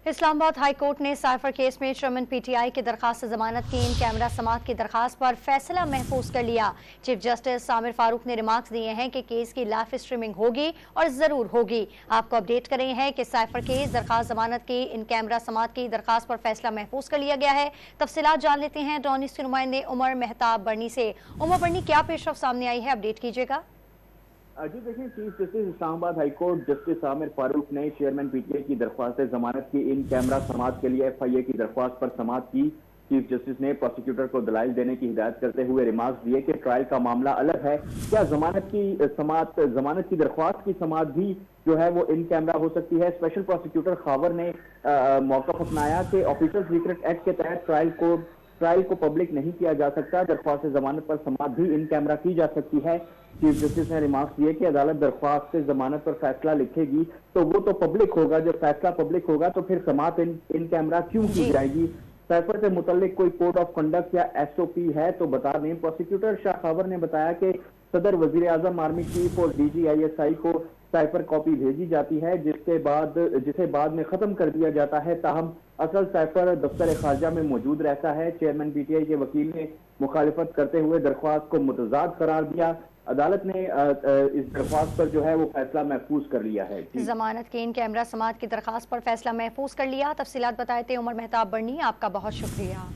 Islamabad high court ने cipher case में chairman PTI की दरखास्त जमानत की इन कैमरा समाअत की दरखास्त पर फैसला महफूज कर लिया। चीफ जस्टिस सामिर फारूक ने रिमार्क्स दिए हैं कि केस की लाइव स्ट्रीमिंग होगी और जरूर होगी। आपको अपडेट कर रहे हैं कि साइफर केस दरखास्त जमानत की इन कैमरा समाअत की दरखास्त पर फैसला महफूज कर लिया गया है। तफसीलात जान लेते हैं डॉन न्यूज़ के नुमाइंदे उमर मेहताब बर्नी से। उमर बर्नी, क्या पेशरफ सामने आई है, अपडेट कीजिएगा। जी देखिए, chief justice Islamabad high court justice Samir Farooq ने चेयरमैन पीटीआई की दरख्वास्त जमानत की इन कैमरा समाअत के लिए एफआईए की दरख्वास्त पर समाअत की। चीफ जस्टिस ने प्रोसिक्यूटर को दलाइल देने की हिदायत करते हुए रिमार्क्स दिए कि ट्रायल का मामला अलग है। क्या जमानत की दरख्वास्त की समाअत भी जो है वो इन कैमरा हो सकती है। स्पेशल प्रोसिक्यूटर खावर ने मौका अपनाया कि ऑफिसर सीक्रेट एक्ट के तहत ट्रायल को पब्लिक नहीं किया जा सकता। दरख्वास्त जमानत पर समाअत भी इन कैमरा की जा सकती है। चीफ जस्टिस ने रिमार्क्स दिए कि अदालत दरख्वास्त जमानत पर फैसला लिखेगी तो वो तो पब्लिक होगा। जब फैसला पब्लिक होगा तो फिर समाअत इन कैमरा क्यों की जाएगी। साइफर से मुतल्लिक कोई कोड ऑफ कंडक्ट या एसओपी है तो बता दें। प्रोसिक्यूटर शाह खावर ने बताया कि सदर वजीर आजम, आर्मी चीफ और DGISI को साइफर कॉपी भेजी जाती है जिसे बाद में खत्म कर दिया जाता है। ताहम असल साइफर दफ्तर खारजा में मौजूद रहता है। चेयरमैन पीटीआई के वकील ने मुखालिफत करते हुए दरख्वास्त को मुतजाद करार दिया। अदालत ने इस दरख्वास्त पर जो है वो फैसला महफूज कर लिया है। जमानत की इन कैमरा समाअत की दरखास्त पर फैसला महफूज कर लिया। तफसीलात बताए थे उमर मेहताब बर्नी, आपका बहुत शुक्रिया।